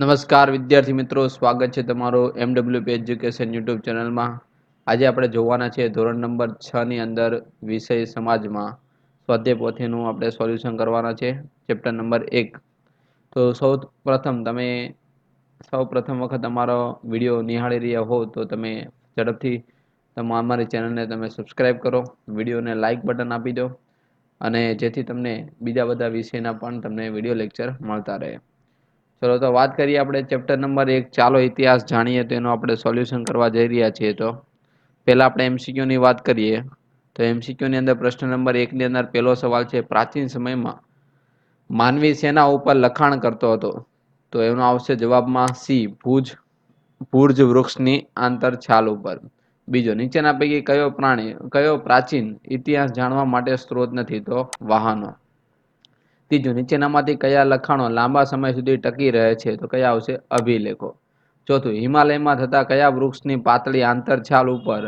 નમસ્કાર વિદ્યાર્થી મિત્રો, સ્વાગત છે તમારું MWP એજ્યુકેશન યુટ્યુબ ચેનલમાં. આજે આપણે જોવાના છે ધોરણ નંબર 6 ની અંદર વિષય સમાજમાં સ્વાધ્યાય પોથીનું આપણે સોલ્યુશન કરવાના છે, ચેપ્ટર નંબર 1. તો સૌ પ્રથમ વખત અમારો વિડીયો નિહાળી રહ્યા હો તો તમે ઝડપથી અમારી ચેનલને તમે સબસ્ક્રાઈબ કરો, વિડીયોને લાઇક બટન આપી દો અને જેથી તમને બીજા બધા વિષયના પણ તમને વિડીયો લેક્ચર મળતા રહે. ચલો તો વાત કરીએ આપણે ચેપ્ટર નંબર 1. ચાલો ઇતિહાસ જાણીએ તો એનું આપણે સોલ્યુશન કરવા જઈ રહ્યા છીએ. તો પહેલા આપણે MCQ ની વાત કરીએ તો MCQ ની અંદર પ્રશ્ન નંબર 1 ની અંદર પહેલો સવાલ છે, પ્રાચીન સમયમાં માનવી સેના ઉપર લખાણ કરતો હતો? તો એનો આવશે જવાબમાં સી, ભુજ વૃક્ષની આંતર છાલ ઉપર. બીજો, નીચેના પૈકી કયો પ્રાચીન ઇતિહાસ જાણવા માટે સ્ત્રોત નથી? તો વાહનો. ત્રીજું, નીચેનામાંથી કયા લખાણો લાંબા સમય સુધી ટકી રહે છે? તો કયા આવશે? અભિલેખો. ચોથું, હિમાલયમાં થતા કયા વૃક્ષની પાતળી આંતરછાલ ઉપર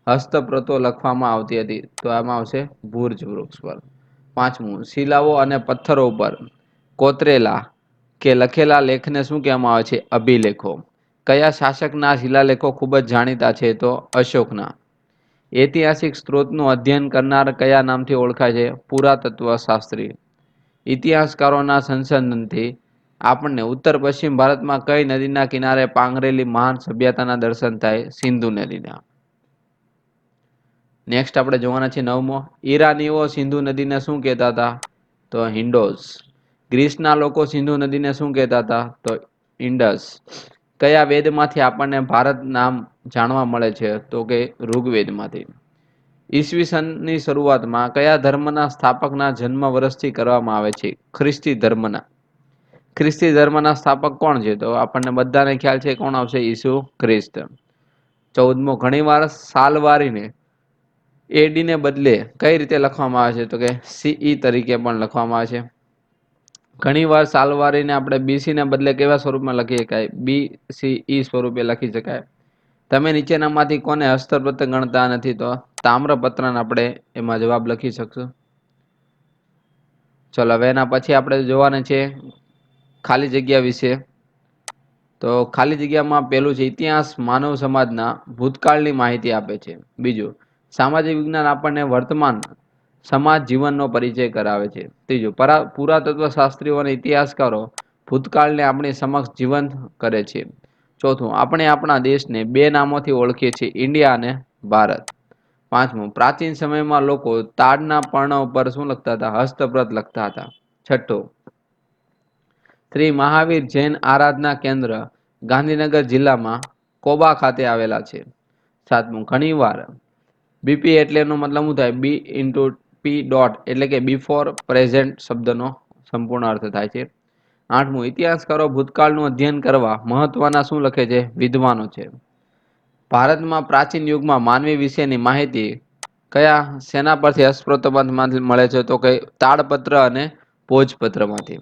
હસ્તપ્રતો લખવામાં આવતી હતી? તો આમાં આવશે ભુજ વૃક્ષ પર. પાંચમું, શિલાઓ અને પથ્થરો ઉપર કોતરેલા કે લખેલા લેખને શું કહેવામાં આવે છે? અભિલેખો. કયા શાસકના શિલાલેખો ખૂબ જ જાણીતા છે? તો અશોકના. ઐતિહાસિક સ્ત્રોતનું અધ્યયન કરનાર કયા નામથી ઓળખાય છે? પુરાતત્વ શાસ્ત્રી. ઇતિહાસકારોના સંશોધનથી આપણને ઉત્તર પશ્ચિમ ભારતમાં કઈ નદીના કિનારે પાંગરેલી મહાન સભ્યતાના દર્શન થાય? સિંધુ નદીના. નેક્સ્ટ આપણે જોવાના છે 9મો, ઈરાનીઓ સિંધુ નદીને શું કહેતા હતા? તો હિન્ડોસ. ગ્રીસના લોકો સિંધુ નદીને શું કહેતા હતા? તો ઇન્ડસ. કયા વેદમાંથી આપણને ભારત નામ જાણવા મળે છે? તો કે ઋગ્વેદમાંથી. ઈસવીસનની શરૂઆતમાં કયા ધર્મના સ્થાપકના જન્મ વર્ષથી કરવામાં આવે છે? ખ્રિસ્તી ધર્મના. ખ્રિસ્તી ધર્મના સ્થાપક કોણ છે? તો આપણને બધાને ખ્યાલ છે, કોણ આવશે? ઈસુ ખ્રિસ્ત. 14મો, ઘણીવાર સાલવારીને AD ને બદલે કઈ રીતે લખવામાં આવે છે? તો કે CE તરીકે પણ લખવામાં આવે છે. ઘણીવાર સાલવારીને આપણે BC ને બદલે કેવા સ્વરૂપમાં લખી શકાય? BCE સ્વરૂપે લખી શકાય. તમે નીચેનામાંથી કોને હસ્તપ્રત ગણતા નથી? તો તામ્રપત્રને આપણે એમાં જવાબ લખી શકશું. ચલો, હવે એના પછી આપણે જોવાના છે ખાલી જગ્યા વિશે. તો ખાલી જગ્યામાં પહેલું છે, ઇતિહાસ માનવ સમાજના ભૂતકાળની માહિતી આપે છે. બીજું, સામાજિક વિજ્ઞાન આપણને વર્તમાન સમાજ જીવનનો પરિચય કરાવે છે. ત્રીજું, પુરાતત્વ શાસ્ત્રીઓ અને ઇતિહાસકારો ભૂતકાળને આપણી સમક્ષ જીવંત કરે છે. ચોથું, આપણે આપણા દેશને 2 નામોથી ઓળખીએ છીએ, ઇન્ડિયા અને ભારત. પાંચમું, પ્રાચીન સમયમાં લોકો તાડના પર્ણ ઉપર શું લખતા હતા? હસ્તપ્રત લખતા હતા. છઠ્ઠું, શ્રી મહાવીર જૈન આરાધના કેન્દ્ર ગાંધીનગર જિલ્લામાં કોબા ખાતે આવેલા છે. સાતમું, ઘણીવાર બીપી એટલે એનો મતલબ શું થાય? બી ઇન્ટુ પી ડોટ એટલે કે બિફોર પ્રેઝન્ટ શબ્દનો સંપૂર્ણ અર્થ થાય છે. આઠમું, ઇતિહાસકારો ભૂતકાળનું અધ્યયન કરવા મહત્વના શું લખે છે? વિદ્વાનો છે. ભારતમાં પ્રાચીન યુગમાં માનવી વિશેની માહિતી કયા સેના પરથી હસ્તપ્રતોમાંથી મળે છે? તો કે તાડપત્ર અને ભોજપત્રમાંથી.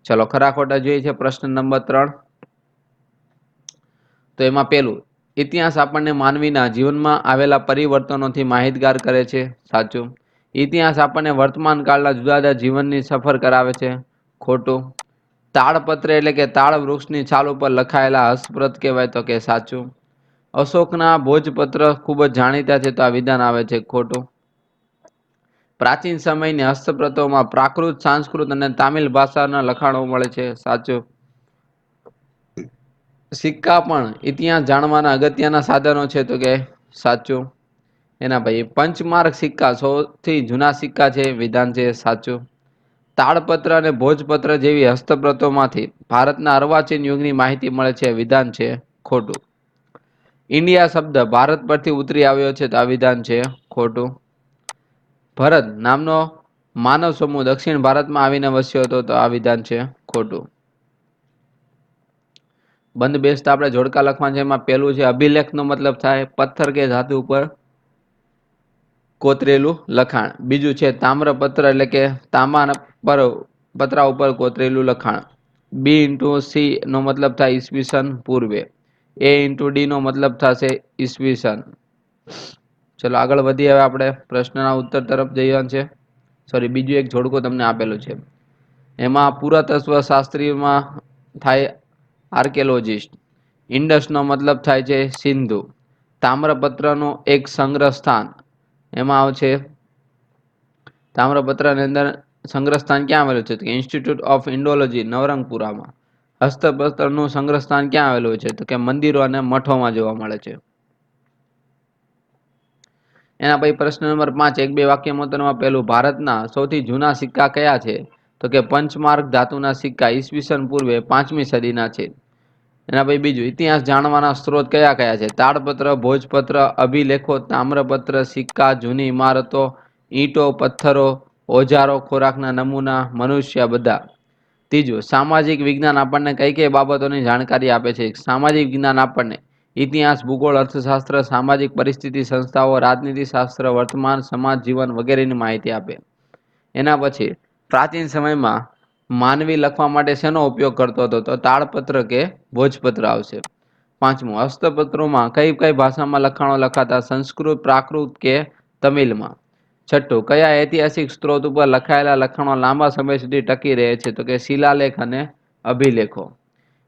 ચલો, ખરા ખોટા જોઈએ છે. પ્રશ્ન નંબર 3. તો એમાં પહેલું, ઇતિહાસ આપણને માનવીના જીવનમાં આવેલા પરિવર્તનોથી માહિતગાર કરે છે. સાચું. ઇતિહાસ આપણને વર્તમાન કાળના જુદા જુદા જીવનની સફર કરાવે છે. ખોટું. તાડપત્ર એટલે કે તાડ વૃક્ષની છાલ ઉપર લખાયેલા હસ્તપ્રત કહેવાય? તો કે સાચું. અશોકના ભોજપત્ર ખૂબ જ જાણીતા છે, તો આ વિધાન આવે છે. ખોટું. પ્રાચીન સમયની હસ્તપ્રતોમાં પ્રાકૃત, સંસ્કૃત અને તામિલ ભાષાના લખાણો મળે છે. સાચું. સિક્કા પણ ઇતિહાસ જાણવાના અગત્યના સાધનો છે, તો કે સાચું. એના પછી પંચમાર્ક સિક્કા સૌથી જૂના સિક્કા છે, વિધાન છે. સાચું. તાડપત્ર અને ભોજપત્ર જેવી હસ્તપ્રતોમાંથી ભારતના અર્વાચીન યુગની માહિતી મળે છે, વિધાન છે. ખોટું. ઇન્ડિયા શબ્દ ભારત પરથી ઉતરી આવ્યો છે, તો આ વિધાન છે. ખોટું. ભરત નામનો માનવ સમૂહ દક્ષિણ ભારતમાં આવીને વસ્યો હતો, તો આ વિધાન છે. ખોટું. બંધ બેસતા આપણે જોડકા લખવાનું છે. એમાં પહેલું છે, અભિલેખનો મતલબ થાય પથ્થર કે ધાતુ ઉપર કોતરેલું લખાણ. બીજું છે, તામ્રપત્ર એટલે કે તાંબા પર પતરા ઉપર કોતરેલું લખાણ. બી ઇન્ટુ સી નો મતલબ થાય ઈસવીસન પૂર્વે. એ ઇન્ટુ ડી નો મતલબ થશે ઈસવીસન. ચલો, આગળ વધીએ. હવે આપણે પ્રશ્નના ઉત્તર તરફ જઈએ છે. સોરી, બીજું એક જોડકો તમને આપેલું છે. એમાં પુરાતત્વ શાસ્ત્રીમાં થાય આર્કેલોજિસ્ટ. ઇન્ડસનો મતલબ થાય છે સિંધુ. તામ્રપત્રનું એક સંગ્રહ સ્થાન, એમાં આવશે તામ્રપત્રની અંદર સંગ્રહ સ્થાન ક્યાં આવેલું છે? તો ઇન્સ્ટિટ્યૂટ ઓફ ઇન્ડોલોજી નવરંગપુરામાં. હસ્તપત્રનું સંગ્રહ સ્થાન ક્યાં આવેલું છે? તો કે મંદિરો અને મઠોમાં જોવા મળે છે. એના પછી પ્રશ્ન નંબર 5, એક બે વાક્યમાં ઉત્તરમાં પહેલું, ભારતના સૌથી જૂના સિક્કા કયા છે? તો કે પંચમાર્ક ધાતુના સિક્કા ઈસવીસન પૂર્વે 5મી સદીના છે. એના પછી બીજું, ઇતિહાસ જાણવાના સ્ત્રોત કયા કયા છે? તાડપત્ર, ભોજપત્ર, અભિલેખો, તામ્રપત્ર, સિક્કા, જૂની ઇમારતો, ઈંટો, પથ્થરો, ઓજારો, ખોરાકના નમૂના, મનુષ્ય, બધા. ત્રીજું, સામાજિક વિજ્ઞાન આપણને કઈ કઈ બાબતોની જાણકારી આપે છે? સામાજિક વિજ્ઞાન આપણને ઇતિહાસ, ભૂગોળ, અર્થશાસ્ત્ર, સામાજિક પરિસ્થિતિ, સંસ્થાઓ, રાજનીતિ શાસ્ત્ર, વર્તમાન સમાજ જીવન વગેરેની માહિતી આપે. એના પછી પ્રાચીન સમયમાં માનવી લખવા માટે શેનો ઉપયોગ કરતો હતો? તો તાડપત્ર કે ભોજપત્ર આવશે. પાંચમું, હસ્તપત્રોમાં કઈ કઈ ભાષામાં લખાણો લખાતા? સંસ્કૃત, પ્રાકૃત કે તમિલમાં? છઠ્ઠું, કયા ઐતિહાસિક સ્ત્રોત ઉપર લખાયેલા લખાણો લાંબા સમય સુધી ટકી રહે છે? તો કે શિલાલેખ અને અભિલેખો.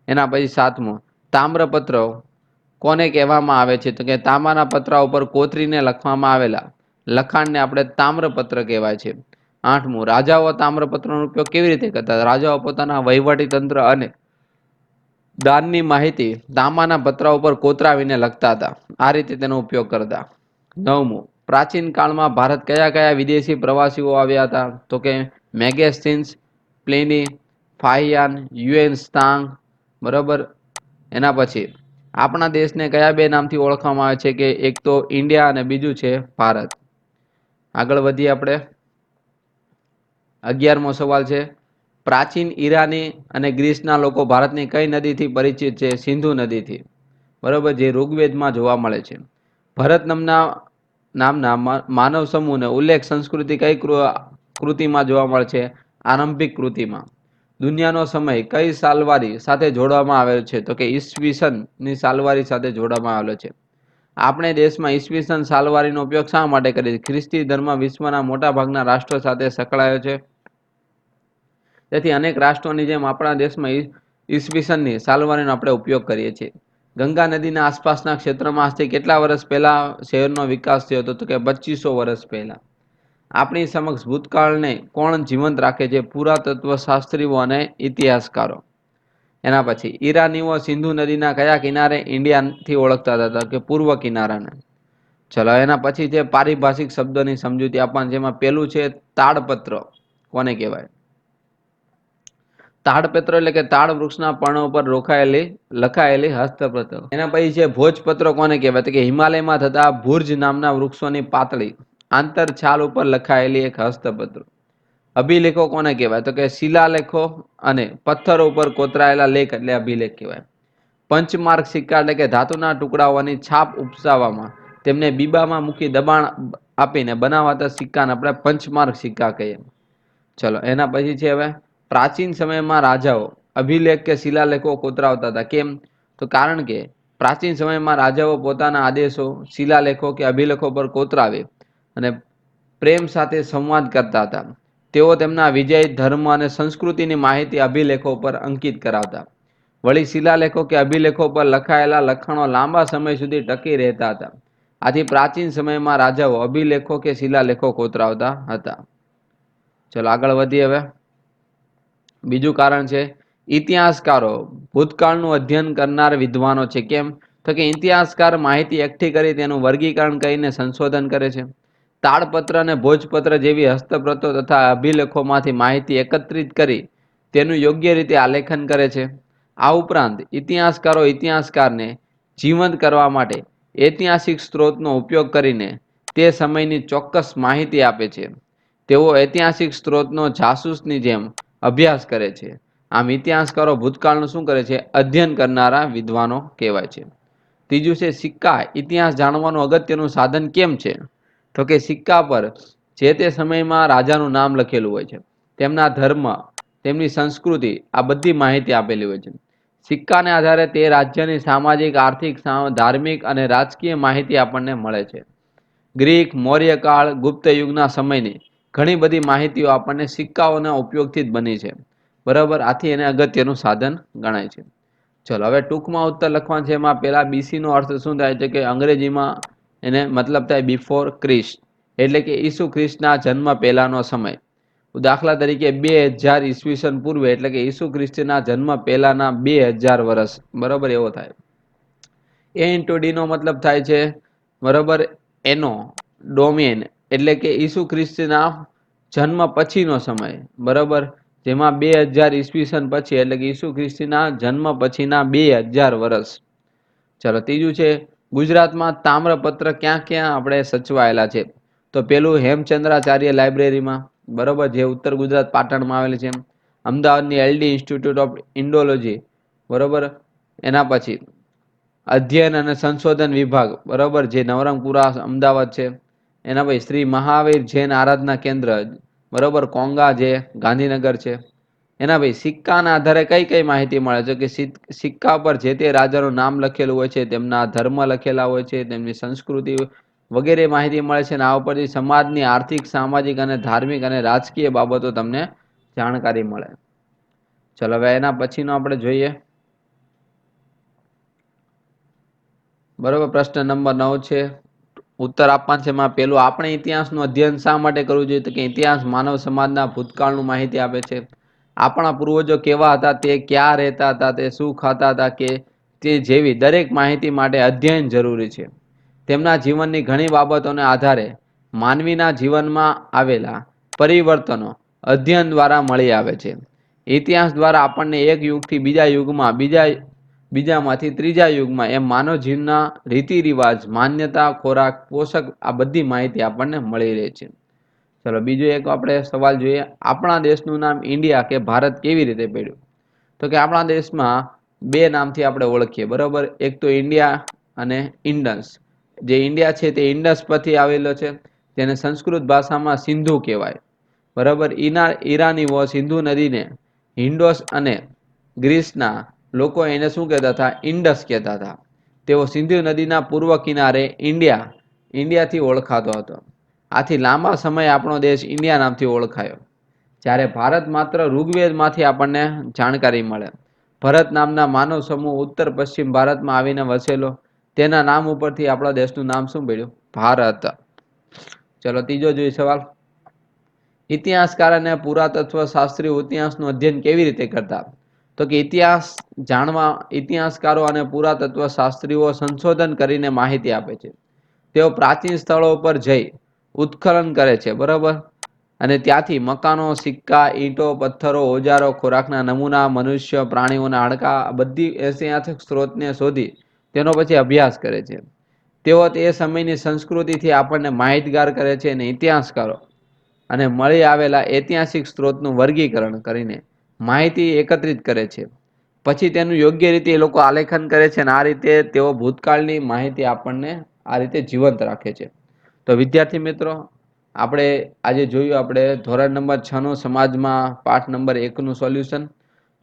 એના પછી સાતમું, તામ્રપત્ર કોને કહેવામાં આવે છે? તો કે તાંબાના પતરા ઉપર કોતરીને લખવામાં આવેલા લખાણને આપણે તામ્રપત્ર કહેવાય છે. આઠમું, રાજાઓ તામ્રપત્રનો ઉપયોગ કેવી રીતે કરતા? રાજાઓ પોતાના વહીવટી તંત્ર અને દાનની માહિતી તાંબાના પતરા ઉપર કોતરાવીને લખતા હતા. આ રીતે તેનો ઉપયોગ કરતા. નવમું, પ્રાચીન કાળમાં ભારત કયા કયા વિદેશી પ્રવાસીઓ આવ્યા હતા? તો કે મેગેસ્ટિન્સ, પ્લિની, ફાહિયાન, યુએન ત્સાંગ. બરાબર. એના પછી આપણા દેશને કયા બે નામથી ઓળખવામાં આવે છે? કે એક તો ઇન્ડિયા અને બીજું છે ભારત. આગળ વધીએ આપણે. 11મો સવાલ છે, પ્રાચીન ઈરાની અને ગ્રીસના લોકો ભારતની કઈ નદીથી પરિચિત છે? સિંધુ નદીથી. બરાબર, જે ઋગ્વેદમાં જોવા મળે છે. ભરત નામના માનવ સમૂહને ઉલ્લેખ સંસ્કૃતિ કઈ કૃતિમાં જોવા મળે છે? આરંભિક કૃતિમાં. દુનિયાનો સમય કઈ સાલવારી સાથે જોડવામાં આવેલો છે? તો કે ઈસવીસનની સાલવારી સાથે જોડવામાં આવેલો છે. આપણે દેશમાં ઈસવીસન સાલવારીનો ઉપયોગ શા માટે કરીએ છીએ? ખ્રિસ્તી ધર્મ વિશ્વના મોટા ભાગના રાષ્ટ્રો સાથે સંકળાયો છે. તેથી અનેક રાષ્ટ્રોની જેમ આપણા દેશમાં ઈસવીસનની સાલવારીનો આપણે ઉપયોગ કરીએ છીએ. ગંગા નદીના આસપાસના ક્ષેત્રમાં આજથી કેટલા વર્ષ પહેલા શહેરનો વિકાસ થયો હતો? તો કે 2500 વર્ષ પહેલા. આપણી સમક્ષ ભૂતકાળને કોણ જીવંત રાખે છે? પુરાતત્વ શાસ્ત્રીઓ અને ઇતિહાસકારો. એના પછી ઈરાનીઓ સિંધુ નદીના કયા કિનારે ઇન્ડિયાથી ઓળખતા હતા? કે પૂર્વ કિનારાને. ચલો, એના પછી છે પારિભાષિક શબ્દોની સમજૂતી આપવાની, જેમાં પેલું છે તાડપત્ર. કોને કહેવાય? તાડપત્ર એટલે કે તાડ વૃક્ષના પર્ણો ઉપર લખાયેલી હસ્તપત્ર. એના પછી છે ભોજપત્ર. કોને કહેવાય? તો કે હિમાલયમાં થતા ભુર્જ નામના વૃક્ષોની પાતળી આંતર છાલ ઉપર લખાયેલી એક હસ્તપત્ર. અભિલેખો કોને કહેવાય? તો કે શિલાલેખો અને પથ્થરો ઉપર કોતરાયેલા લેખ એટલે અભિલેખ કહેવાય. પંચમાર્ક સિક્કા એટલે કે ધાતુના ટુકડાઓની છાપ ઉપસાવવામાં તેમને બીબામાં મૂકી દબાણ આપીને બનાવાતા સિક્કાને આપણે પંચમાર્ક સિક્કા કહીએ. ચલો, એના પછી છે હવે પ્રાચીન સમયમાં રાજાઓ અભિલેખ કે શિલાલેખો કોતરાવતા હતા. કેમ? તો કારણ કે પ્રાચીન સમયમાં રાજાઓ પોતાના આદેશો શિલાલેખો કે અભિલેખો પર કોતરાવે અને પ્રેમ સાથે સંવાદ કરતા હતા. તેઓ તેમના વિજય, ધર્મ અને સંસ્કૃતિની માહિતી અભિલેખો પર અંકિત કરાવતા. વળી શિલાલેખો કે અભિલેખો પર લખાયેલા લખાણો લાંબા સમય સુધી ટકી રહેતા હતા. આથી પ્રાચીન સમયમાં રાજાઓ અભિલેખો કે શિલાલેખો કોતરાવતા હતા. ચલો, આગળ વધીએ હવે. બીજું કારણ છે ઇતિહાસકારો ભૂતકાળનું અધ્યયન કરનાર વિદ્વાનો છે. કેમ? તો કે ઇતિહાસકાર માહિતી એકઠી કરી તેનું વર્ગીકરણ કરીને સંશોધન કરે છે. તાડપત્ર અને ભોજપત્ર જેવી હસ્તપ્રતો તથા અભિલેખોમાંથી માહિતી એકત્રિત કરી તેનું યોગ્ય રીતે આલેખન કરે છે. આ ઉપરાંત ઇતિહાસકારો ઇતિહાસકારને જીવંત કરવા માટે ઐતિહાસિક સ્ત્રોતનો ઉપયોગ કરીને તે સમયની ચોક્કસ માહિતી આપે છે. તેઓ ઐતિહાસિક સ્ત્રોતનો જાસૂસની જેમ અભ્યાસ કરે છે. આમ ઇતિહાસકારો ભૂતકાળનું શું કરે છે? અધ્યયન કરનારા વિદ્વાનો કહેવાય છે. ત્રીજું છે સિક્કા ઇતિહાસ જાણવાનું અગત્યનું સાધન કેમ છે? તો કે સિક્કા પર જે તે સમયમાં રાજાનું નામ લખેલું હોય છે, તેમના ધર્મ, તેમની સંસ્કૃતિ, આ બધી માહિતી આપેલી હોય છે. સિક્કાને આધારે તે રાજ્યની સામાજિક, આર્થિક, ધાર્મિક અને રાજકીય માહિતી આપણને મળે છે. ગ્રીક, મૌર્યકાળ, ગુપ્ત યુગના સમયની ઘણી બધી માહિતીઓ આપણને સિક્કાઓના ઉપયોગથી જ બની છે. બરાબર, આથી એને અગત્યનું સાધન ગણાય છે. ચલો હવે ટૂંકમાં ઉત્તર લખવાનું છે. એમાં પેલા BC નો અર્થ શું થાય છે કે અંગ્રેજીમાં એને મતલબ થાય બિફોર ક્રિસ્ટ, એટલે કે ઈસુ ખ્રિસ્તના જન્મ પહેલાનો સમય. દાખલા તરીકે 2000 ઈસવીસન પૂર્વે, એટલે કે ઈસુ ખ્રિસ્તના જન્મ પહેલાના 2000 વર્ષ, બરોબર એવો થાય. A into D નો મતલબ થાય છે બરોબર એનો ડોમેન, એટલે કે ઈસુ ખ્રિસ્તના જન્મ પછીનો સમય, બરોબર, જેમાં 2000 ઈસવીસન પછી, એટલે કે ઈસુ ખ્રિસ્તના જન્મ પછીના 2000 વર્ષ. ચલો ત્રીજું છે ગુજરાતમાં તામ્રપત્ર ક્યાં ક્યાં આપણે સચવાયેલા છે? તો પેલું હેમચંદ્રાચાર્ય લાઇબ્રેરીમાં, બરોબર, જે ઉત્તર ગુજરાત પાટણમાં આવેલી છે. અમદાવાદની LD ઇન્સ્ટિટ્યૂટ ઓફ ઇન્ડોલોજી, બરોબર, એના પછી અધ્યયન અને સંશોધન વિભાગ, બરોબર, જે નવરંગપુરા અમદાવાદ છે. એના પછી શ્રી મહાવીર જૈન આરાધના કેન્દ્ર, બરોબર, કોંગા જે ગાંધીનગર છે. એના પછી સિક્કાના આધારે કઈ કઈ માહિતી મળે છે? કે સિક્કા પર જે તે રાજાનું નામ લખેલું હોય છે, તેમના ધર્મ લખેલા હોય છે, તેમની સંસ્કૃતિ વગેરે માહિતી મળે છે. અને આ ઉપરથી સમાજની આર્થિક, સામાજિક અને ધાર્મિક અને રાજકીય બાબતો તમને જાણકારી મળે. ચલો હવે એના પછીનો આપણે જોઈએ, બરોબર, પ્રશ્ન નંબર 9 છે. ઉત્તર આપવાનું છે. એમાં પેલું આપણે ઇતિહાસનું અધ્યયન શા માટે કરવું જોઈએ? તો કે ઇતિહાસ માનવ સમાજના ભૂતકાળનું માહિતી આપે છે. આપણા પૂર્વજો કેવા હતા, તે ક્યાં રહેતા હતા, તે શું ખાતા હતા, કે તે જેવી દરેક માહિતી માટે અધ્યયન જરૂરી છે. તેમના જીવનની ઘણી બાબતોને આધારે માનવીના જીવનમાં આવેલા પરિવર્તનો અધ્યયન દ્વારા મળી આવે છે. ઇતિહાસ દ્વારા આપણને એક યુગથી બીજા યુગમાં, બીજામાંથી ત્રીજા યુગમાં એમ માનવ જીવનના રીતિ રિવાજ, માન્યતા, ખોરાક, પોષક, આ બધી માહિતી આપણને મળી રહે છે. ચલો બીજો એક આપણે સવાલ જોઈએ, આપણા દેશનું નામ ઇન્ડિયા કે ભારત કેવી રીતે પડ્યું? તો કે આપણા દેશમાં બે નામથી આપણે ઓળખીએ, બરોબર, એક તો ઇન્ડિયા અને ઇન્ડસ. જે ઇન્ડિયા છે તે ઇન્ડસ પરથી આવેલો છે, તેને સંસ્કૃત ભાષામાં સિંધુ કહેવાય, બરોબર. ઈરાનીઓ સિંધુ નદીને હિન્ડોસ અને ગ્રીસના લોકો એને શું કહેતા હતા? ઇન્ડસ કહેતા હતા. તેઓ સિંધુ નદીના પૂર્વ કિનારે ઇન્ડિયાથી ઓળખાતો હતો. આથી લાંબા સમય આપણો દેશ ઇન્ડિયા નામથી ઓળખાયો. જ્યારે ભારત માત્ર ઋગ્વેદમાંથી આપણને જાણકારી મળે. ભરત નામના માનવ સમૂહ ઉત્તર પશ્ચિમ ભારતમાં આવીને વસેલો, તેના નામ ઉપરથી આપણા દેશનું નામ શું પડ્યું? ભારત. ચલો ત્રીજો જોઈએ સવાલ, ઇતિહાસકાર અને પુરાતત્વ શાસ્ત્રીઓ ઇતિહાસનું અધ્યયન કેવી રીતે કરતા? તો કે ઇતિહાસ જાણવા ઇતિહાસકારો અને પુરાતત્વ શાસ્ત્રીઓ સંશોધન કરીને માહિતી આપે છે. તેઓ પ્રાચીન સ્થળો પર જઈ ઉત્ખનન કરે છે, બરોબર, અને ત્યાંથી મકાનો, સિક્કા, ઈંટો, પથ્થરો, ઓજારો, ખોરાકના નમૂના, મનુષ્ય, પ્રાણીઓના હાડકાં, બધી ઐતિહાસિક સ્ત્રોતને શોધી તેનો પછી અભ્યાસ કરે છે. તેઓ તે સમયની સંસ્કૃતિથી આપણને માહિતગાર કરે છે. અને ઇતિહાસકારો અને મળી આવેલા ઐતિહાસિક સ્ત્રોતનું વર્ગીકરણ કરીને માહિતી એકત્રિત કરે છે. પછી તેનું યોગ્ય રીતે એ લોકો આલેખન કરે છે. અને આ રીતે તેઓ ભૂતકાળની માહિતી આપણને આ રીતે જીવંત રાખે છે. તો વિદ્યાર્થી મિત્રો, આપણે આજે જોયું આપણે ધોરણ નંબર 6 નું સમાજમાં પાઠ નંબર 1 નું સોલ્યુશન.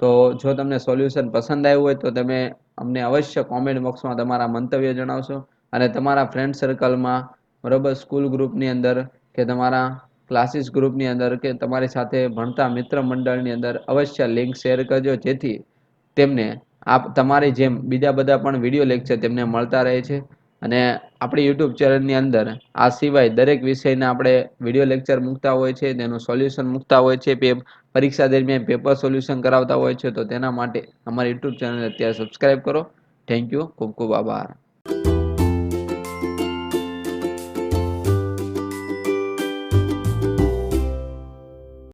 તો જો તમને સોલ્યુશન પસંદ આવ્યું હોય તો તમે અમને અવશ્ય કોમેન્ટ બોક્સમાં તમારા મંતવ્ય જણાવશો. અને તમારા ફ્રેન્ડ સર્કલમાં, બરોબર, સ્કૂલ ગ્રુપની અંદર કે તમારા ક્લાસીસ ગ્રુપની અંદર કે તમારી સાથે ભણતા મિત્ર મંડળની અંદર અવશ્ય લિંક શેર કરજો, જેથી તેમને તમારી જેમ બીજા બધા પણ વિડીયો લેક્ચર તેમને મળતા રહે છે. અને આપણી યુટ્યુબ ચેનલની અંદર આ સિવાય દરેક વિષયના આપણે વિડીયો લેક્ચર મૂકતા હોય છે, તેનું સોલ્યુશન મૂકતા હોય છે, પરીક્ષા દરમિયાન પેપર સોલ્યુશન કરાવતા હોય છે. તો તેના માટે અમારી યુટ્યુબ ચેનલ અત્યારે સબસ્ક્રાઈબ કરો. થેન્ક યુ, ખૂબ ખૂબ આભાર.